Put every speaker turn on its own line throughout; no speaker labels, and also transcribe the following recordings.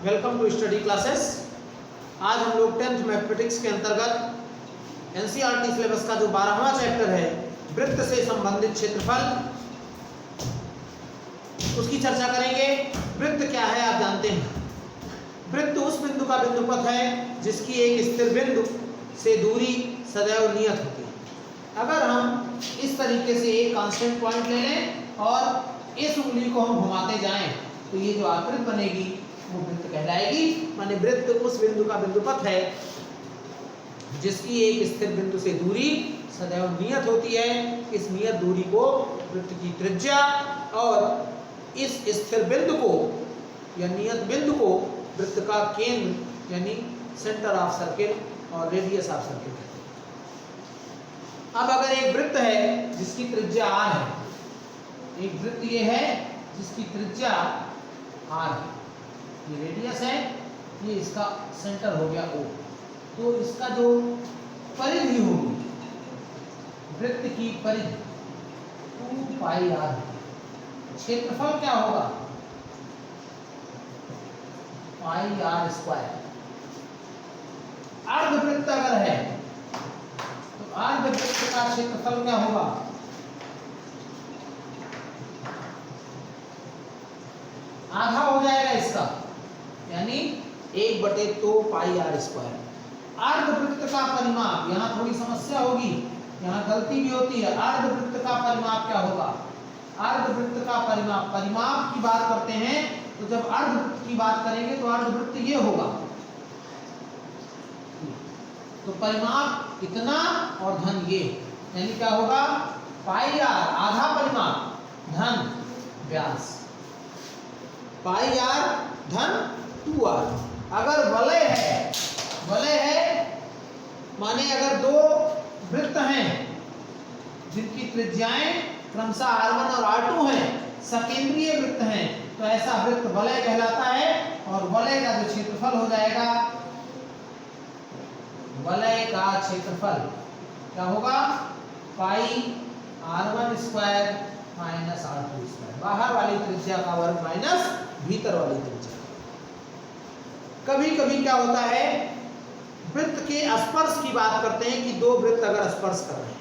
Welcome to study classes. आज हम लोग 10th मैथमेटिक्स के अंतर्गत एनसीईआरटी सिलेबस का जो 12वां चैप्टर है वृत्त से संबंधित क्षेत्रफल, उसकी चर्चा करेंगे। वृत्त क्या है आप जानते हैं। वृत्त उस बिंदु का बिंदुपथ है जिसकी एक स्थिर बिंदु से दूरी सदैव नियत होती है। अगर हम इस तरीके से एक कांस्टेंट पॉइंट ले लें और इस उंगली को हम घुमाते जाएं तो ये जो आकृति बनेगी वो वृत्त कहलाएगी। माने वृत्त उस बिंदु का बिंदुपथ है जिसकी एक स्थिर बिंदु से दूरी सदैव नियत होती है। इस नियत दूरी को वृत्त की त्रिज्या और इस स्थिर बिंदु को या नियत बिंदु को वृत्त का केंद्र यानी सेंटर ऑफ सर्किल और रेडियस ऑफ सर्किल कहते हैं। अब अगर एक वृत्त है जिसकी त्रिज्या r है, एक वृत्त ये है जिसकी त्रिज्या r है, ये रेडियस है, ये इसका सेंटर हो गया O, तो इसका जो परिधि होगी वृत्त की परिधि 2 पाई r होगी। क्षेत्रफल क्या होगा पाई r स्क्वायर। अर्धवृत्त अगर है तो अर्धवृत्त का क्षेत्रफल क्या होगा आधा हो जाएगा इसका, यानी 1/2 पाई r स्क्वायर। अर्धवृत्त का परिमाप, यहाँ थोड़ी समस्या होगी, यहाँ गलती भी होती है। अर्धवृत्त का परिमाप क्या होगा, अर्धवृत्त का परिमाप की बात करते हैं तो जब अर्धवृत्त की बात करेंगे तो अर्धवृत्त ये होगा, तो परिमाप इतना और धन ये, यानी क्या होगा पाई r आधा परिमाप धन व्यास, पाई r धन 2r। अगर वलय है माने अगर दो वृत्त हैं जिनकी त्रिज्याएं क्रमशः r1 और r2 हैं, सकेंद्रीय वृत्त हैं, तो ऐसा वृत्त वलय कहलाता है। और वलय का जो क्षेत्रफल हो जाएगा, वलय का क्षेत्रफल क्या होगा पाई r1 square minus r2 square, बाहर वाली त्रिज्या का वर्ग माइनस भीतर वाली त्रिज्या। कभी कभी क्या होता है वृत्त के स्पर्श की बात करते हैं कि दो वृत्त अगर स्पर्श कर रहे हैं,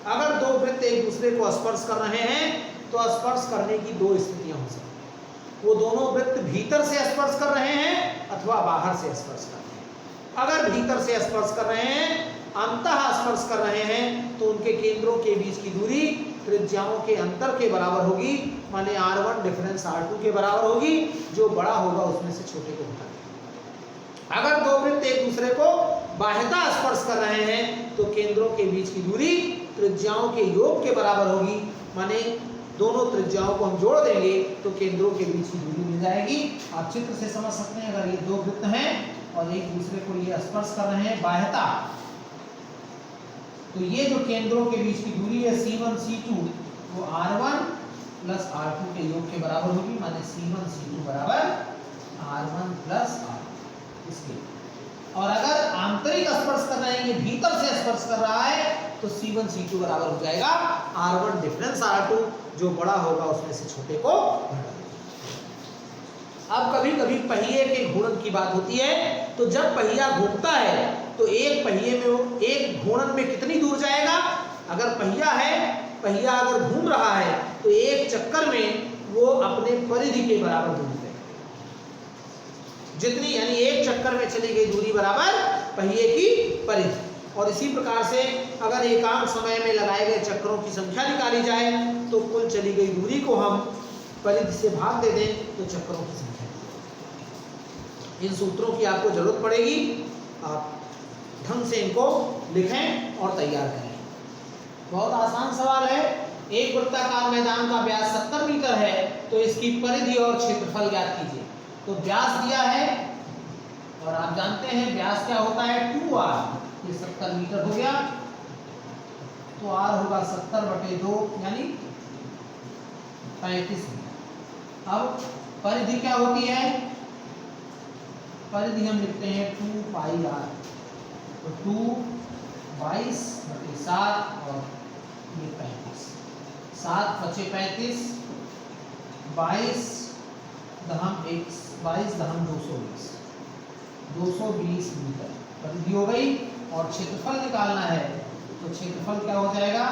अगर दो वृत्त एक दूसरे को स्पर्श कर रहे हैं तो स्पर्श करने की दो स्थितियां हो सकती हैं। वो दोनों वृत्त भीतर से स्पर्श कर रहे हैं अथवा बाहर से स्पर्श कर रहे हैं। अगर भीतर से स्पर्श कर रहे हैं, अंतः स्पर्श कर रहे हैं, तो उनके केंद्रों के बीच की दूरी त्रिज्याओं के अंतर के बराबर होगी। माने r1 डिफरेंस r2 के बराबर होगी, जो बड़ा होगा उसमें से छोटे को घटा देंगे। अगर दो वृत्त एक दूसरे को बाह्यतः स्पर्श कर रहे हैं तो केंद्रों के बीच की दूरी त्रिज्याओं के योग के बराबर होगी। माने दोनों त्रिज्याओं को हम जोड़ देंगे तो केंद्रों के बीच की दूरी मिल जाएगी। आप चित्र से समझ सकते हैं, अगर ये दो वृत्त हैं और एक दूसरे को ये स्पर्श कर रहे हैं बाह्यतः, तो ये जो केंद्रों के बीच की दूरी है C1 C2 वो r1 प्लस r2 के योग के बराबर होगी। माने C1 C2 बराबर r1 प्लस r2 इसके। और अगर आंतरिक स्पर्श कर रहे हैं, ये भीतर से स्पर्श कर रहा है, तो C1 C2 बराबर हो जाएगा r1 डिफरेंस r2, जो बड़ा होगा उसमें से छोटे को घटा देंगे। अब कभी कभी पहिए के घूर्णन की बात होती है, तो जब पहिया घूमता है तो एक पहिए में एक घूर्णन में कितनी दूर जाएगा। अगर पहिया अगर घूम रहा है तो एक चक्कर में वो अपने परिधि के बराबर दूरी तय करेगा, जितनी यानी एक चक्कर में चली गई दूरी बराबर पहिए की परिधि। और इसी प्रकार से अगर एकांक समय में लगाए गए चक्रों की संख्या निकाली जाए तो कुल चली गई दूरी को हम परिधि से भाग दे दें तो चक्रों की संख्या। इन सूत्रों की आपको जरूरत पड़ेगी, आप ढंग से इनको लिखें और तैयार करें। बहुत आसान सवाल है। एक वृत्ताकार मैदान का व्यास 70 मीटर है, तो इसकी परिधि और क्षेत्रफल ज्ञात कीजिए। तो व्यास दिया है और आप जानते हैं व्यास क्या होता है 2r, ये 70 मीटर हो गया, तो r होगा 70/2 यानी 35 मीटर। अब परिधि क्या होती है, परिधि हम लिखते हैं 2 पाई r, तो 2 22/7 और ये 35, 7 × 5 = 35, 22 दहम 22 दहम 220, 220 मीटर परिधि हो गई। और क्षेत्रफल निकालना है तो क्षेत्रफल क्या हो जाएगा,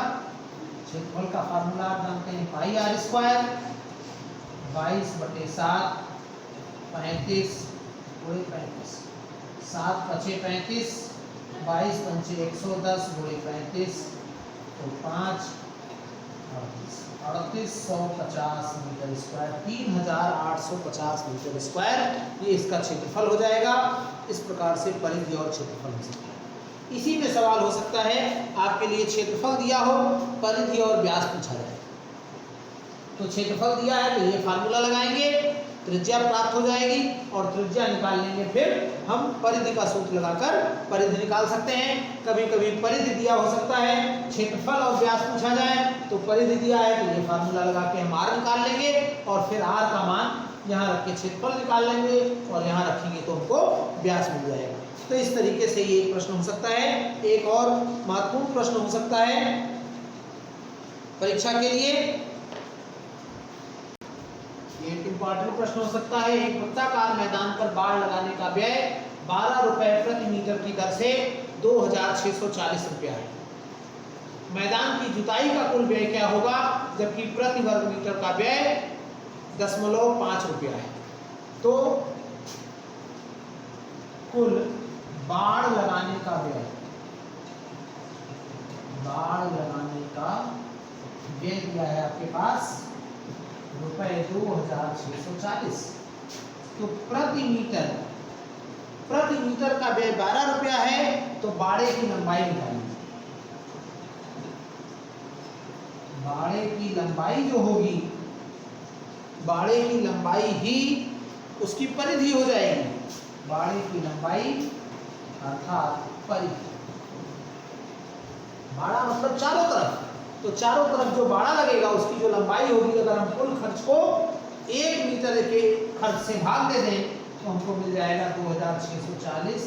क्षेत्रफल का फार्मूला आप जानते हैं पाई आर स्क्वायर, 22/7 35 गुणे 35, 7 पचे 35, 22 पंचे 110 गुणे 35 तो 5 3850 मीटर स्क्वायर, 3850 मीटर स्क्वायर ये इसका क्षेत्रफल हो जाएगा। इस प्रकार से परिधि और क्षेत्रफल हो सकता है। इसी में सवाल हो सकता है आपके लिए क्षेत्रफल दिया हो, परिधि और व्यास पूछा जाए। तो क्षेत्रफल दिया है तो ये फार्मूला लगाएंगे, त्रिज्या प्राप्त हो जाएगी और त्रिज्या निकाल लेंगे, फिर हम परिधि का सूत्र लगाकर परिधि निकाल सकते हैं। कभी कभी परिधि दिया हो सकता है, क्षेत्रफल और व्यास पूछा जाए तो परिधि दिया है तो ये फार्मूला लगा के हम आर निकाल लेंगे और फिर आर का मान यहाँ रख के क्षेत्रफल निकाल लेंगे और यहाँ रखेंगे तो हमको व्यास मिल जाएगा। तो इस तरीके से ये एक प्रश्न हो सकता है। एक और महत्वपूर्ण प्रश्न हो सकता है परीक्षा के लिए, ये एक इंपॉर्टेंट प्रश्न हो सकता है। एक वृत्ताकार मैदान पर बाड़ लगाने का व्यय 12 रुपए प्रति मीटर की दर से 2640 रुपया है। मैदान की जुताई का कुल व्यय क्या होगा, जबकि प्रति वर्ग मीटर का व्यय 0.5 रुपया है। तो कुल बाड़ लगाने का व्यय, बाड़ लगाने का व्यय दिया है आपके पास रुपए 2640। तो प्रति मीटर का व्यय 12 रुपया है तो बाड़े की लंबाई निकालिए। बाड़े की लंबाई जो होगी, बाड़े की लंबाई ही उसकी परिधि हो जाएगी। बाड़े की लंबाई अर्थात परिधि, बाड़ा मतलब चारों तरफ, तो चारों तरफ जो बाड़ा लगेगा उसकी जो लंबाई होगी, अगर हम कुल खर्च को 1 मीटर के खर्च से भाग दे दें तो हमको मिल जाएगा 2640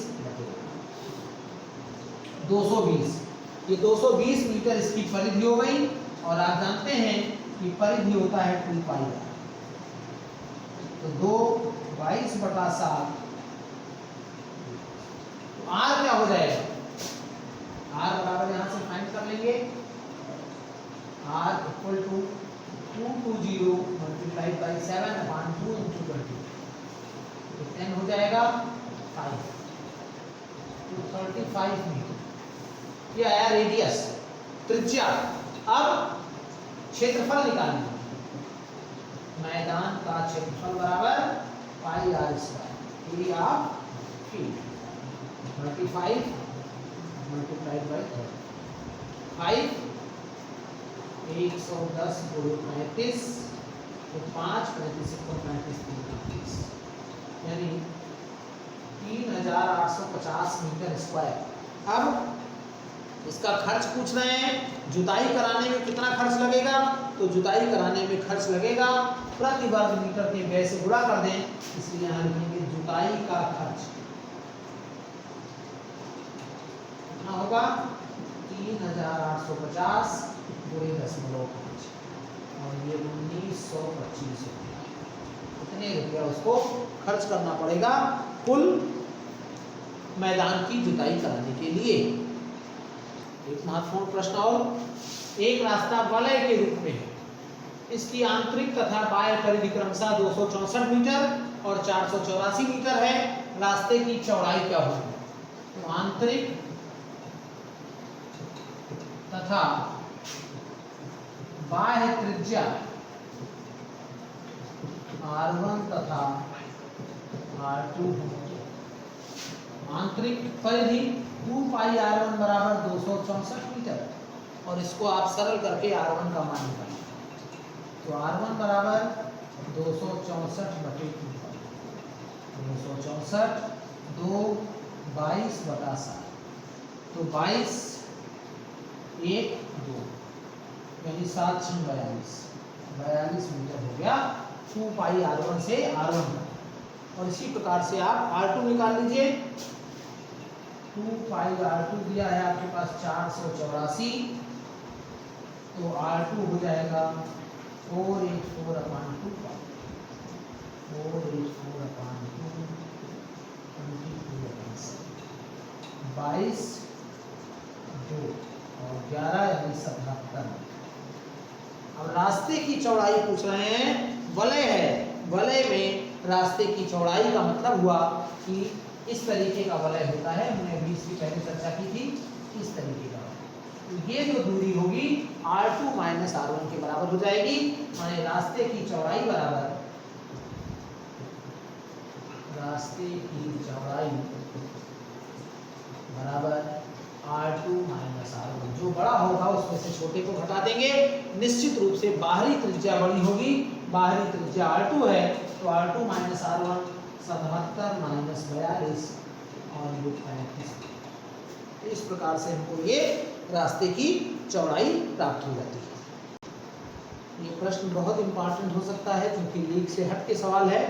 220। ये 220 मीटर इसकी परिधि हो गई। और आप जानते हैं कि परिधि होता है 2 पाई आर, तो 22/7 तो आर क्या हो जाएगा, आर बराबर यहां से फाइंड कर लेंगे, R equal to 220 multiplied by 7/2 into 20, तो 10 हो जाएगा 5 तो 35 मीटर। ये आया रेडियस, त्रिज्या। अब क्षेत्रफल निकालना, मैदान का क्षेत्रफल बराबर pi r square area of field 35 multiplied by 5 110 गुणे 35 तो 5 35 को 35 यानी 3850 मीटर स्क्वायर। अब इसका खर्च पूछ रहे हैं, जुताई कराने में कितना खर्च लगेगा, तो जुताई कराने में खर्च लगेगा प्रति वर्ग मीटर के व्यय से गुणा कर दें, इसलिए यहाँ लिखेंगे जुताई का खर्च कितना होगा 3850 गुणे 0.5 और ये 1925 रुपया। कितने रुपया उसको खर्च करना पड़ेगा कुल मैदान की जुताई कराने के लिए। एक महत्वपूर्ण प्रश्न और, एक रास्ता वलय के रूप में है, इसकी आंतरिक तथा बाह्य परिधि क्रमशः 264 मीटर और 484 मीटर है। रास्ते की चौड़ाई क्या होगी, तो आंतरिक तथा बाह्य त्रिज्या R1 तथा R2, आंतरिक परिधि 2 पाई R1 बराबर 264 मीटर और इसको आप सरल करके R1 का मान निकालें, तो R1 बराबर 264/2 264 2 22/7 तो 22 1 2 यानी 7 6 42 मीटर हो गया 2 पाई R1 से R1 तक। और इसी प्रकार से आप R2 निकाल लीजिए। 2 पाई R2 दिया है आपके पास 484 तो R2 हो जाएगा 484/2 पाई 4/2 22 2 और 11 यानी 77। अब रास्ते की चौड़ाई पूछ रहे हैं, वलय है, वलय में रास्ते की चौड़ाई का मतलब हुआ कि इस तरीके का वलय होता है, हमने अभी इसकी पहले चर्चा की थी, इस तरीके का। तो ये जो दूरी होगी R2 - R1 के बराबर हो जाएगी, माने रास्ते की चौड़ाई बराबर, रास्ते की चौड़ाई बराबर R2 - R1। जो बड़ा होगा उसमें से छोटे को घटा देंगे। निश्चित रूप से बाहरी त्रिज्या बड़ी होगी, बाहरी त्रिज्या R2 है, तो R2 - R1 77 - 42 और ये 35। इस प्रकार से हमको ये रास्ते की चौड़ाई प्राप्त हो जाती है। ये प्रश्न बहुत इंपॉर्टेंट हो सकता है क्योंकि लीक से हट के सवाल है,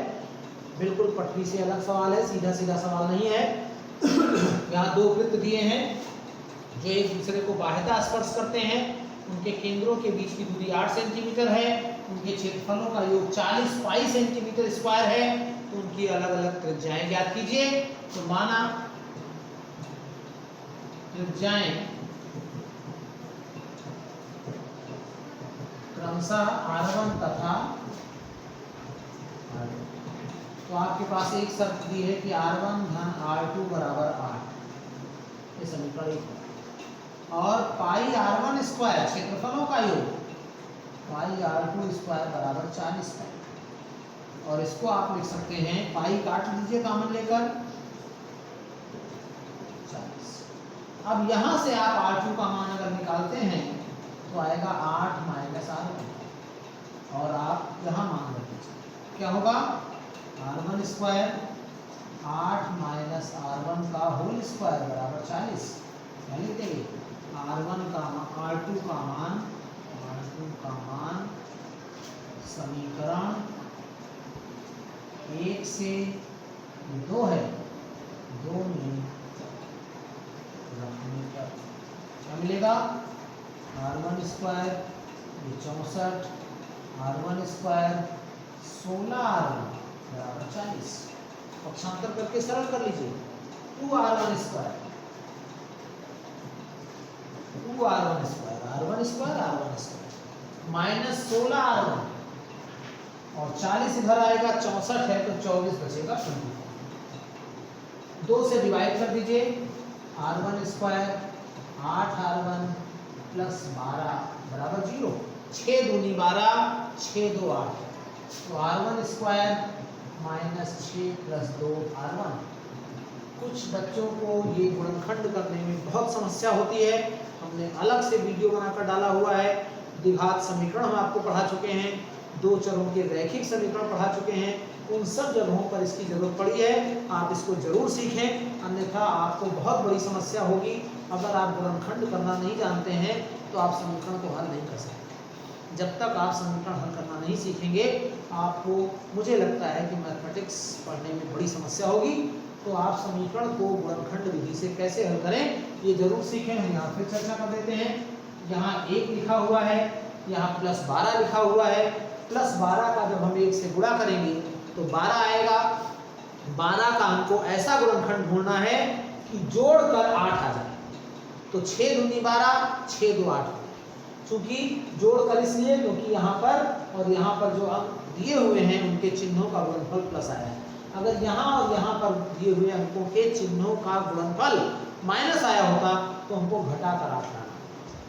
बिल्कुल पटरी से अलग सवाल है, सीधा सीधा सवाल नहीं है। यहाँ 2 वृत्त दिए हैं जो एक दूसरे को बाह्यतः स्पर्श करते हैं, उनके केंद्रों के बीच की दूरी 8 सेंटीमीटर है, उनके क्षेत्रफलों का योग 40 पाई सेंटीमीटर स्क्वायर है, तो उनकी अलग अलग त्रिज्याएं ज्ञात कीजिए। तो माना त्रिज्याएं क्रमशः R1 तथा R2। तो आपके पास एक शर्त दी है कि R1 - R2 बराबर 8, ये समीकरण 1 है। और पाई R1 स्क्वायर क्षेत्रफलों का योग पाई R2 स्क्वायर बराबर 40 पाई। और इसको आप लिख सकते हैं, पाई काट लीजिए कॉमन लेकर, 40। अब यहां से आप R2 का मान अगर निकालते हैं तो आएगा 8 - R1 और आप यहां मान रख दीजिए, क्या होगा R1 स्क्वायर 8 - R1 का होल स्क्वायर बराबर 40। क्या लिख देंगे R2 का मान समीकरण 1 से 2 है, 2 में रखने पर क्या मिलेगा R1 स्क्वायर ये 64, R1 स्क्वायर 16 R1 बराबर 40। पक्षांतर करके सरल कर लीजिए, 2R1 square R1 square minus 16 R1 और 40 इधर आएगा, 64 है तो 24 बचेगा 24। 2 से डिवाइड कर दीजिए, R1 स्क्वायर 8 R1 प्लस 12 बराबर 0, 6 दूनी 12, 6 2 8, तो R1 square minus 6 plus 2 R1। कुछ बच्चों को ये गुणनखंड करने में बहुत समस्या होती है, हमने अलग से वीडियो बनाकर डाला हुआ है। द्विघात समीकरण हम आपको पढ़ा चुके हैं, 2 चरों के रैखिक समीकरण पढ़ा चुके हैं, उन सब जगहों पर इसकी जरूरत पड़ी है, आप इसको जरूर सीखें, अन्यथा आपको बहुत बड़ी समस्या होगी। अगर आप गुणनखंड करना नहीं जानते हैं तो आप समीकरण को हल नहीं कर सकते। जब तक आप समीकरण हल करना नहीं सीखेंगे, आपको मुझे लगता है कि मैथमेटिक्स पढ़ने में बड़ी समस्या होगी। तो आप समीकरण को गुणनखंड विधि से कैसे हल करें ये जरूर सीखें। हम यहाँ फिर चर्चा कर देते हैं। यहाँ 1 लिखा हुआ है, यहाँ प्लस 12 लिखा हुआ है। प्लस 12 का जब हम 1 से गुणा करेंगे तो 12 आएगा। 12 का हमको ऐसा गुणनखंड ढूंढना है कि जोड़कर 8 आ जाए। तो 6 दूनी 12, 6 2 8। चूंकि जोड़कर इसलिए क्योंकि यहाँ पर और यहाँ पर जो अंक दिए हुए हैं उनके चिन्हों का गुणनफल प्लस आया है। अगर यहाँ और यहाँ पर दिए हुए अंकों के चिन्हों का गुणनफल माइनस आया होता तो हमको घटा कर 8 लाना।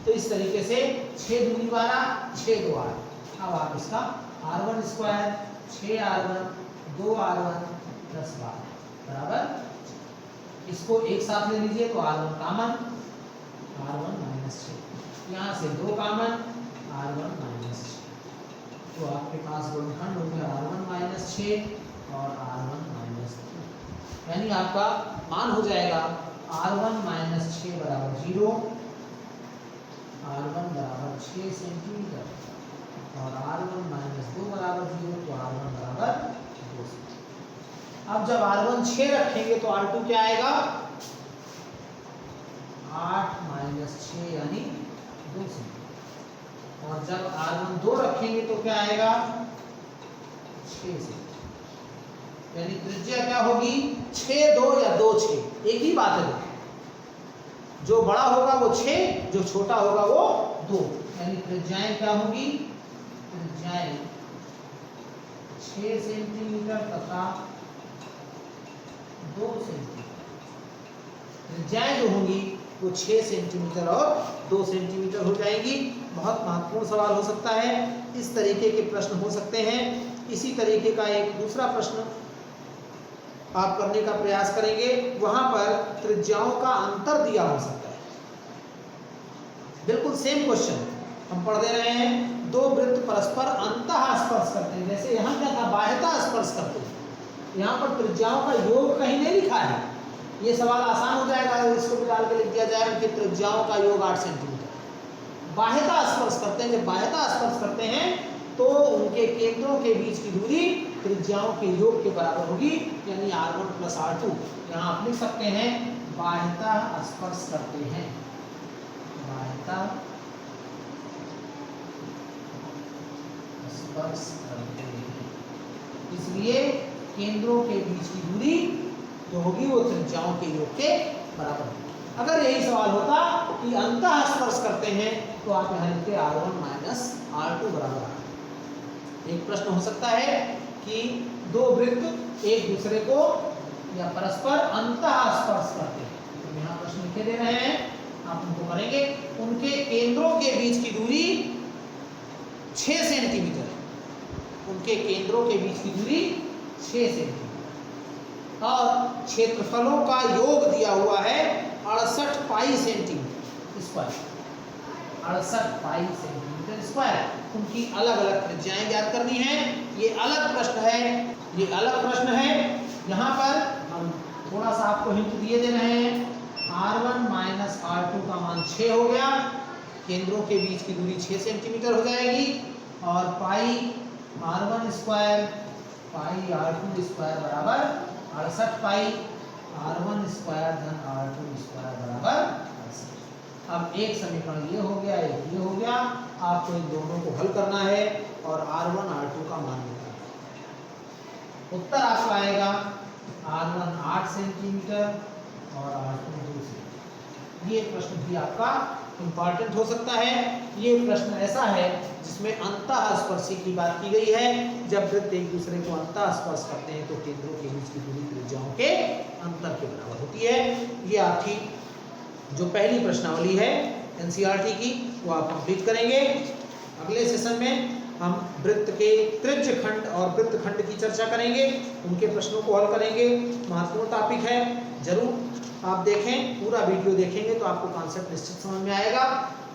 तो इस तरीके से 6 दूनी 12, 6 2 8। अब आप इसका R1 square 6 R1 2 R1 plus 12 बराबर, इसको एक साथ ले लीजिए तो R1 कॉमन, R1 माइनस 6, यहाँ से 2 कॉमन, R1 माइनस 6। तो आपके पास गुणनखंड हो गया R1 माइनस 6 और R1 माइनस 2, यानी आपका मान हो जाएगा R1 माइनस 6 बराबर 0, R1 बराबर 6 सेंटीमीटर और R1 माइनस 2 बराबर 0, तो R1 बराबर 2 सेंटीमीटर। अब जब R1 6 रखेंगे तो R2 क्या आएगा 8 माइनस 6 यानी 2 सेंटीमीटर। और जब R1 2 रखेंगे तो क्या आएगा 6 सेंटीमीटर। यानी त्रिज्या क्या होगी 6 2 या 2 6, एक ही बात है। जो बड़ा होगा वो 6, जो छोटा होगा वो 2, यानी त्रिज्याएं क्या होगी, त्रिज्याएं 6 सेंटीमीटर तथा 2 सेंटीमीटर। त्रिज्याएं जो होंगी वो 6 सेंटीमीटर और 2 सेंटीमीटर हो जाएंगी। बहुत महत्वपूर्ण सवाल हो सकता है, इस तरीके के प्रश्न हो सकते हैं। इसी तरीके का एक दूसरा प्रश्न आप करने का प्रयास करेंगे, वहां पर त्रिज्याओं का अंतर दिया हो सकता है। बिल्कुल सेम क्वेश्चन हम पढ़ दे रहे हैं, दो वृत्त परस्पर अंतः स्पर्श करते हैं। जैसे यहाँ क्या था, बाह्यतः स्पर्श करते हैं, यहाँ पर त्रिज्याओं का योग कहीं नहीं लिखा है। ये सवाल आसान हो जाएगा, इसको भी डाल के लिख दिया जाएगा कि त्रिज्याओं का योग 8 सेंटीमीटर। बाह्यतः स्पर्श करते हैं, जब बाह्यतः स्पर्श करते हैं तो उनके केंद्रों के बीच की दूरी त्रिज्याओं के योग के बराबर होगी, यानी r1 + r2। यहाँ आप लिख सकते हैं बाह्यतः स्पर्श करते हैं, बाह्यतः स्पर्श करते हैं, इसलिए केंद्रों के बीच की दूरी जो होगी वो त्रिज्याओं के योग के बराबर होगी। अगर यही सवाल होता कि अंतः स्पर्श करते हैं तो आप यहाँ लिखते r1 - r2 बराबर। एक प्रश्न हो सकता है कि दो वृत्त एक दूसरे को या परस्पर अंतः स्पर्श करते हैं, तो यहाँ प्रश्न लिखे दे रहे हैं, आप उनको करेंगे। उनके केंद्रों के बीच की दूरी 6 सेंटीमीटर है, उनके केंद्रों के बीच की दूरी 6 सेंटीमीटर और क्षेत्रफलों का योग दिया हुआ है 68 पाई सेंटीमीटर स्क्वायर, 68 पाई सेंटीमीटर स्क्वायर। उनकी अलग अलग त्रिज्याएं ज्ञात करनी है। ये अलग प्रश्न है, ये अलग प्रश्न है। यहाँ पर हम थोड़ा सा आपको हिंट दिए दे रहे हैं, r1 - r2 का मान 6 हो गया, केंद्रों के बीच की दूरी 6 सेंटीमीटर हो जाएगी और पाई r1 square pi r2 square बराबर 68 पाई r1 स्क्वायर धन r2 स्क्वायर बराबर 68। अब एक समीकरण ये हो गया, एक ये हो गया, आपको इन दोनों को हल करना है और r1 r2 का मान निकालना है। उत्तर आपका आएगा r1 8 सेंटीमीटर और r2 2 सेंटीमीटर। ये प्रश्न भी आपका इम्पॉर्टेंट हो सकता है। ये प्रश्न ऐसा है जिसमें अंतः स्पर्शी की बात की गई है। जब वृत्त एक दूसरे को अंतः स्पर्श करते हैं तो केंद्रों के बीच की दूरी त्रिज्याओं के अंतर के बराबर होती है। ये आपकी जो पहली प्रश्नावली है एनसीईआरटी की वो आप कंप्लीट करेंगे। अगले सेशन में हम वृत्त के त्रिज्य खंड और वृत्त खंड की चर्चा करेंगे, उनके प्रश्नों को हल करेंगे। महत्वपूर्ण टॉपिक है, जरूर आप देखें, पूरा वीडियो देखेंगे तो आपको कॉन्सेप्ट निश्चित समझ में आएगा।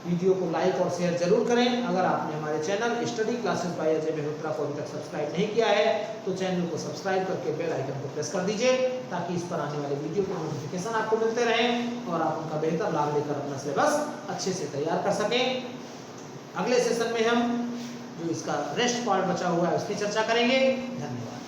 वीडियो को लाइक और शेयर जरूर करें। अगर आपने हमारे channel study classes bye Ajay Mehrotra को अभी तक सब्सक्राइब नहीं किया है तो चैनल को सब्सक्राइब करके बेल आइकन को प्रेस कर दीजिए, ताकि इस पर आने वाले वीडियो के नोटिफिकेशन आपको मिलते रहें और आप उनका बेहतर लाभ लेकर अपना सिलेबस अच्छे से तैयार कर सकें। अगले सेशन में हम जो इसका रेस्ट पार्ट बचा हुआ है उसकी चर्चा करेंगे। धन्यवाद।